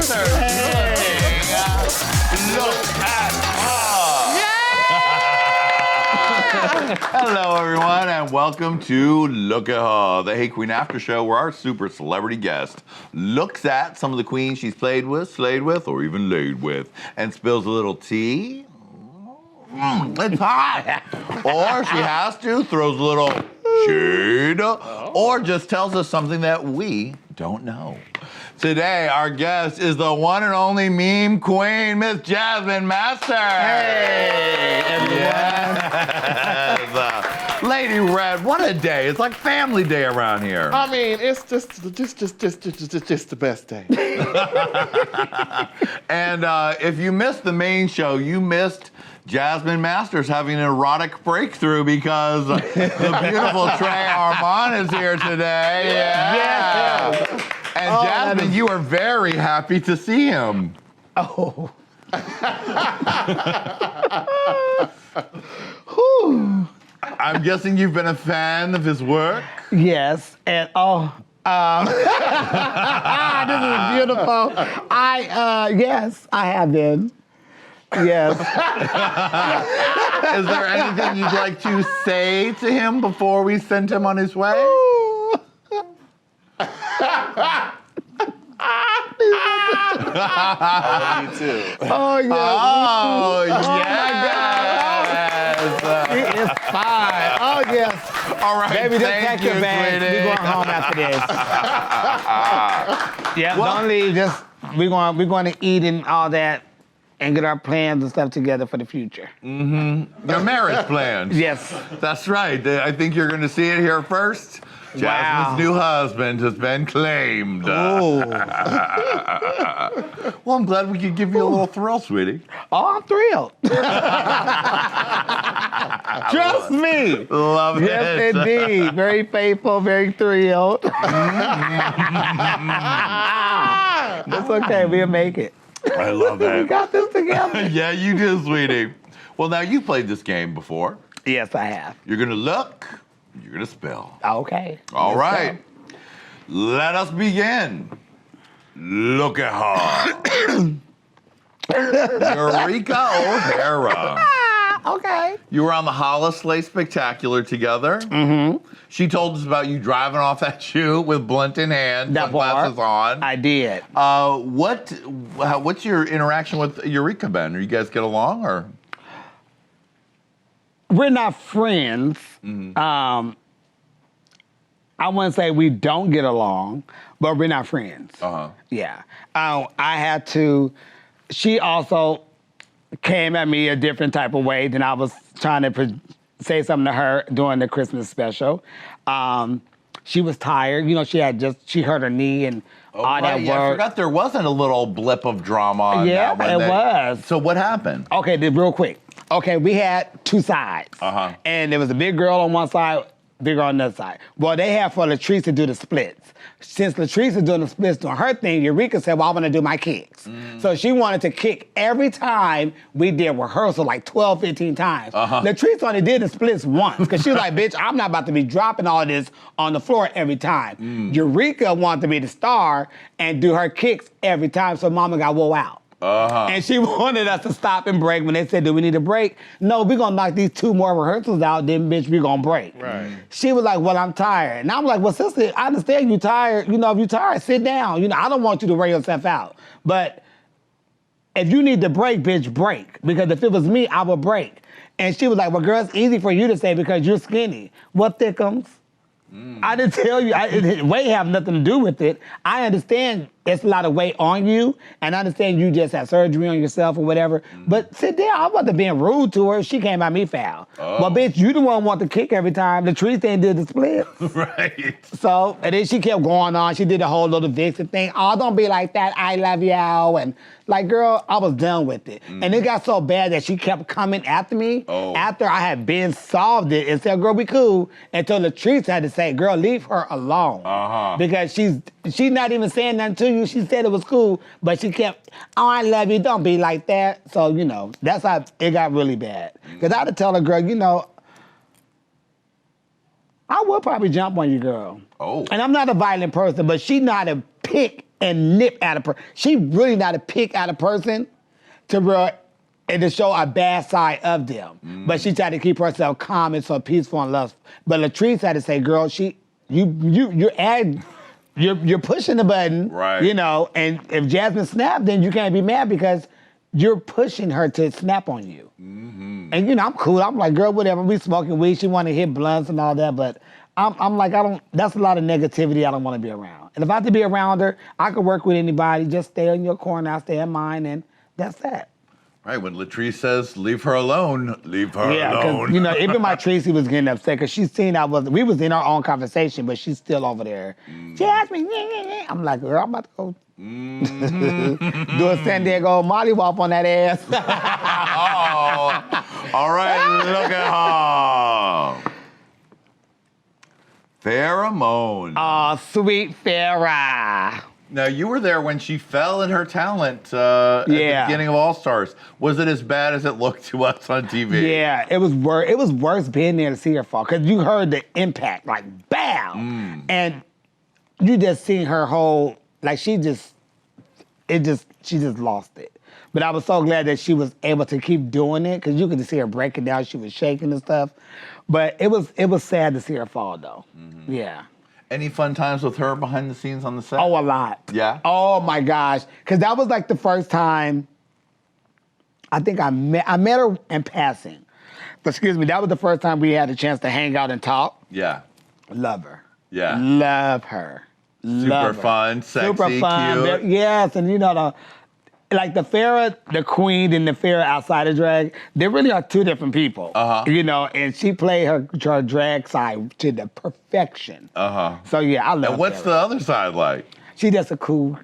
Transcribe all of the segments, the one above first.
Masters. Look at her. Hello, everyone, and welcome to Look at Her, the Hey Qween After Show, where our super celebrity guest looks at some of the queens she's played with, slayed with, or even laid with, and spills a little tea. It's hot. Or she has to, throws a little shade, or just tells us something that we don't know. Today, our guest is the one and only meme queen, Miss Jasmine Masters. Hey, everyone. Yes. Lady Red, what a day. It's like family day around here. I mean, it's just the best day. And if you missed the main show, you missed Jasmine Masters having an erotic breakthrough because the beautiful Trey Armand is here today. Yeah. And Jasmine, you are very happy to see him. Oh. I'm guessing you've been a fan of his work? Yes, and this is beautiful. Yes, I have been. Yes. Is there anything you'd like to say to him before we send him on his way? Me too. Oh, yes. Oh, yes. He is fine. Oh, yes. All right, Baby, just thank pack you, your bags. sweetie. We're going home after this. Yeah, don't leave. Just we're going to eat and all that and get our plans and stuff together for the future. Mm-hmm. Your marriage plans. Yes. That's right. I think you're going to see it here first. Jasmine's Wow. new husband has been claimed. Oh. Well, I'm glad we could give you a little thrill, sweetie. Oh, I'm thrilled. Trust me. Love Yes, it. indeed. Very faithful, very thrilled. It's okay. We'll make it. I love We that. got this together. Yeah, you do, sweetie. Well, now you played this game before. Yes, I have. You're going to look, you're going to spell. Okay. All Let's right. Let us begin. Look at her. Eureka O'Hara. go. Okay. You were on the Holiday Spectacular together. Mm-hmm. She told us about you driving off that shoot with blunt in hand, That sunglasses on. I did. What's your interaction with Eureka been? Are you guys get along, or? We're not friends. Mm-hmm. I wouldn't say we don't get along, but we're not friends. Uh-huh. Yeah. I had to, she also came at me a different type of way than I was trying to say something to her during the Christmas special. She was tired. You know, she hurt her knee and all that Yeah, I work. forgot there wasn't a little blip of drama on Yeah, that one. it was. So what happened? Okay, real quick. Okay, we had two sides. Uh-huh. And there was a big girl on one side, big girl on the other side. Well, they had for Latrice to do the splits. Since Latrice is doing the splits doing her thing, Eureka said, well, I want to do my kicks. So she wanted to kick every time we did rehearsal, like 12, 15 times. Uh-huh. Latrice only did the splits once, because she was like, bitch, I'm not about to be dropping all this on the floor every time. Eureka wanted to be the star and do her kicks every time, so mama got wore out. Uh-huh. And she wanted us to stop and break when they said, do we need a break? No, we're gonna knock these 2 more rehearsals out, then bitch, we're gonna break. Right. She was like, well, I'm tired. And I'm like, well, sister, I understand you tired. You know, if you're tired, sit down. You know, I don't want you to wear yourself out. But if you need to break, bitch, break. Because if it was me, I would break. And she was like, well, girl, it's easy for you to say because you're skinny. What thickums? I didn't tell you, weight have nothing to do with it. I understand it's a lot of weight on you, and I understand you just had surgery on yourself or whatever, but sit down. I wasn't being rude to her. She came at me foul. Well, bitch, you the one want to kick every time. Latrice ain't did the split. Right. So, and then she kept going on. She did the whole little Vixen thing. Oh, don't be like that. I love you. And like, girl, I was done with it. And it got so bad that she kept coming after me after I had been solved it and said, girl, we cool. Until Latrice had to say, girl, leave her alone. Because she's not even saying nothing to you. She said it was cool, but she kept, oh, I love you. Don't be like that. So, you know, that's how it got really bad. Because I had to tell her, girl, you know, I would probably jump on you, girl. Oh. And I'm not a violent person, but she know how to pick and nip at a person. She really not a pick at a person and to show a bad side of them. But she tried to keep herself calm and so peaceful and love. But Latrice had to say, girl, you're pushing the button, right? You know, and if Jasmine snapped, then you can't be mad because you're pushing her to snap on you. And you know, I'm cool. I'm like, girl, whatever. We smoking weed. She want to hit blunts and all that, but I'm like, that's a lot of negativity I don't want to be around. And if I have to be around her, I could work with anybody. Just stay in your corner, I'll stay in mine, and that's that. Right, when Latrice says, leave her alone, leave her alone. You know, even my Trixie was getting upset because she's seen we was in our own conversation, but she's still over there. Jasmine, I'm like, girl, I'm about to go do a San Diego Molly Wop on that ass. Oh, all right, look at her. Farrah Moan. Oh, sweet Farrah. Now, you were there when she fell in her talent at the beginning of All Stars. Was it as bad as it looked to us on TV? Yeah, it was worse. It was worse being there to see her fall because you heard the impact, like, bam! And you just seen her whole, like, she just lost it. But I was so glad that she was able to keep doing it because you could see her breaking down. She was shaking and stuff. But it was sad to see her fall, though. Yeah. Any fun times with her behind the scenes on the set? Oh, a lot. Yeah? Oh, my gosh. Because that was like the first time I think I met her in passing. But excuse me, that was the first time we had a chance to hang out and talk. Yeah. Love her. Yeah. Love her. Super fun, sexy, super fun, cute. Yes, and you know, like the Farrah, the Qween, and the Farrah outside of drag, they really are two different people. You know, and she played her drag side to the perfection. So yeah, I love. And what's Farrah. the other side like? She just a cool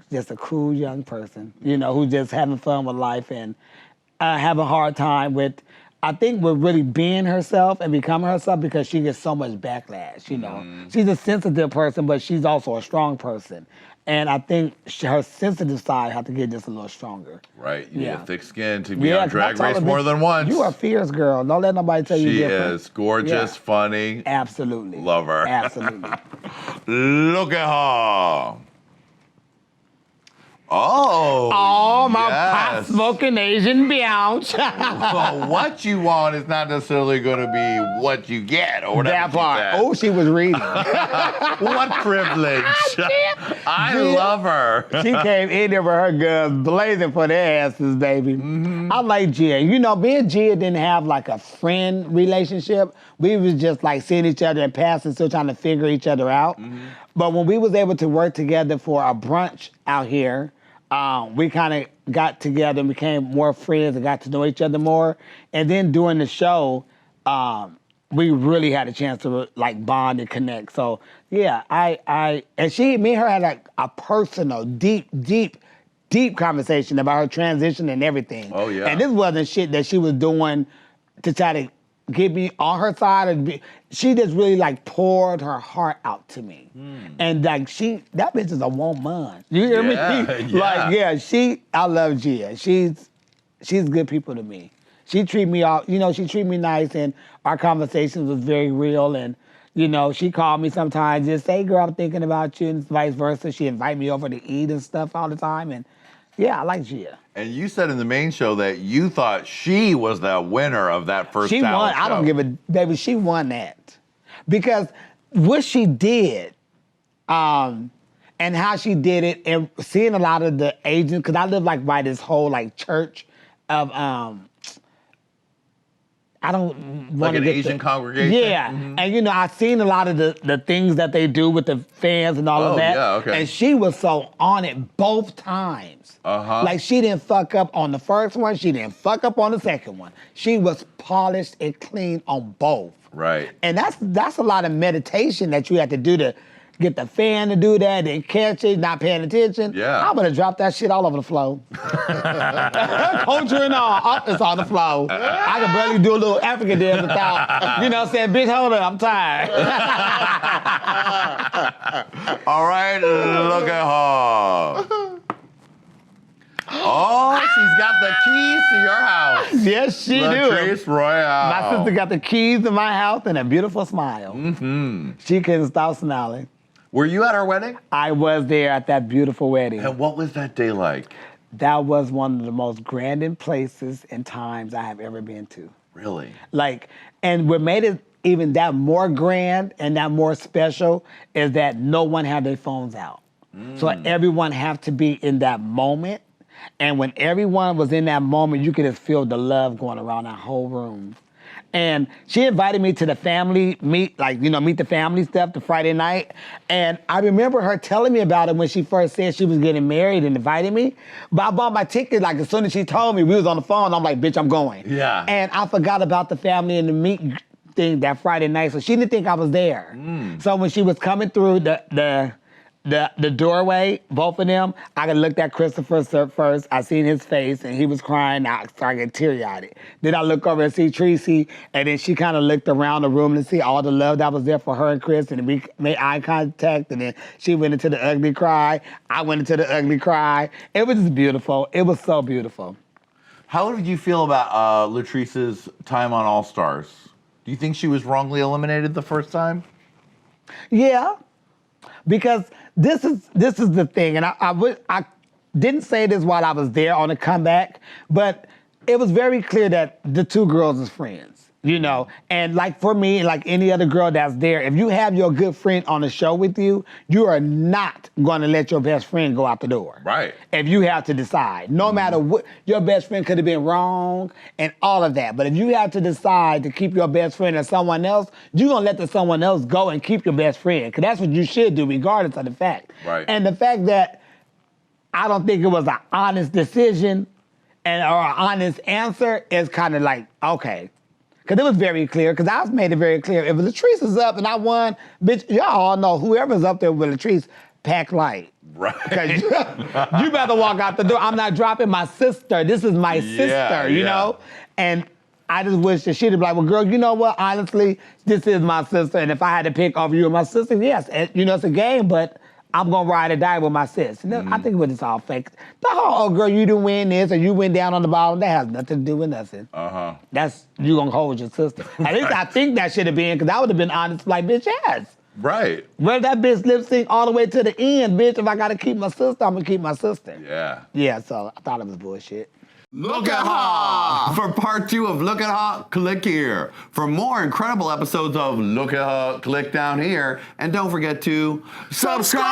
young person, you know, who's just having fun with life and have a hard time with really being herself and becoming herself because she gets so much backlash, you know. She's a sensitive person, but she's also a strong person. And I think her sensitive side has to get just a little stronger. Right, you need a thick skin to be on Drag 'cause I Race told her, more than once. You are a fierce girl. Don't let nobody tell you different. She is gorgeous, funny. Absolutely. Love her. Absolutely. Look at her. Oh, my yes. pot-smoking Asian biatch. Well, what you want is not necessarily going to be what you get or whatever. That part. She said. Oh, she was reading. What privilege. I love her. She came in there with her guns blazing for their asses, baby. I like Gia. You know, me and Gia didn't have like a friend relationship. We was just like seeing each other in passing, still trying to figure each other out. But when we was able to work together for a brunch out here, we kind of got together and became more friends and got to know each other more. And then during the show, we really had a chance to like bond and connect. So yeah, me and her had like a personal, deep conversation about her transition and everything. Oh yeah. And this wasn't shit that she was doing to try to get me on her side. She just really like poured her heart out to me. And like that bitch is a woman. You hear me? Yeah. I love Gia. She's good people to me. She treat me nice and our conversations was very real and you know, she called me sometimes just say, hey girl, I'm thinking about you and vice versa. She invite me over to eat and stuff all the time and yeah, I like Gia. And you said in the main show that you thought she was the winner of that first She talent won. show. I don't give a, baby, she won that. Because what she did, and how she did it, and seeing a lot of the Asians, because I live like by this whole like church of, I don't want like to an get Asian congregation? Yeah, and you know, I've seen a lot of the things that they do with the fans and all of that. Yeah, okay. And she was so on it both times. Like she didn't fuck up on the first one, she didn't fuck up on the second one. She was polished and clean on both. Right. And that's a lot of meditation that you have to do to get the fan to do that and catch it, not paying attention. Yeah. I'm gonna drop that shit all over the floor. Culture and all, it's on the floor. I can barely do a little African dance without, you know what I'm saying, bitch, hold up, I'm tired. All right, look at her. Oh, she's got the keys to your house. Yes, she do. Latrice Royale. My sister got the keys to my house and a beautiful smile. She couldn't stop smiling. Were you at our wedding? I was there at that beautiful wedding. And what was that day like? That was one of the most grand places and times I have ever been to. Really? Like, and what made it even that more grand and that more special is that no one had their phones out. So everyone have to be in that moment. And when everyone was in that moment, you could just feel the love going around that whole room. And she invited me to the family meet the family stuff, the Friday night. And I remember her telling me about it when she first said she was getting married and invited me. But I bought my ticket, like, as soon as she told me, we was on the phone, I'm like, bitch, I'm going. Yeah. And I forgot about the family and the meet thing that Friday night, so she didn't think I was there. So when she was coming through the doorway, both of them, I looked at Christopher first. I seen his face, and he was crying. I started getting teary-eyed. Then I look over and see Trixie, and then she kind of looked around the room to see all the love that was there for her and Chris, and we made eye contact, and then she went into the ugly cry. I went into the ugly cry. It was just beautiful. It was so beautiful. How did you feel about Latrice's time on All Stars? Do you think she was wrongly eliminated the first time? Yeah, because this is the thing, and I didn't say this while I was there on the comeback, but it was very clear that the two girls is friends, you know? And like for me, like any other girl that's there, if you have your good friend on the show with you, you are not gonna let your best friend go out the door. Right. If you have to decide, no matter what, your best friend could have been wrong and all of that, but if you have to decide to keep your best friend or someone else, you're gonna let someone else go and keep your best friend, because that's what you should do regardless of the fact. Right. And the fact that I don't think it was an honest decision or an honest answer is kind of like, okay. Because it was very clear, because I made it very clear. If Latrice is up and I won, bitch, y'all all know whoever's up there with Latrice, pack light. Right. Because you better walk out the door. I'm not dropping my sister. This is my sister, you know? And I just wish that she'd be like, well, girl, you know what? Honestly, this is my sister. And if I had to pick over you and my sister, yes. And, you know, it's a game, but I'm going to ride or die with my sis. And I think it was just all fake. The whole, oh, girl, you didn't win this or you went down on the bottom, that has nothing to do with nothing. That's, you going to hold your sister. At least I think that should have been, because I would have been honest, like, bitch, yes. Right. Well, that bitch lip sync all the way to the end, bitch. If I got to keep my sister, I'm going to keep my sister. Yeah. Yeah, so I thought it was bullshit. Look at her! For part 2 of Look at her, click here. For more incredible episodes of Look at her, click down here. And don't forget to subscribe!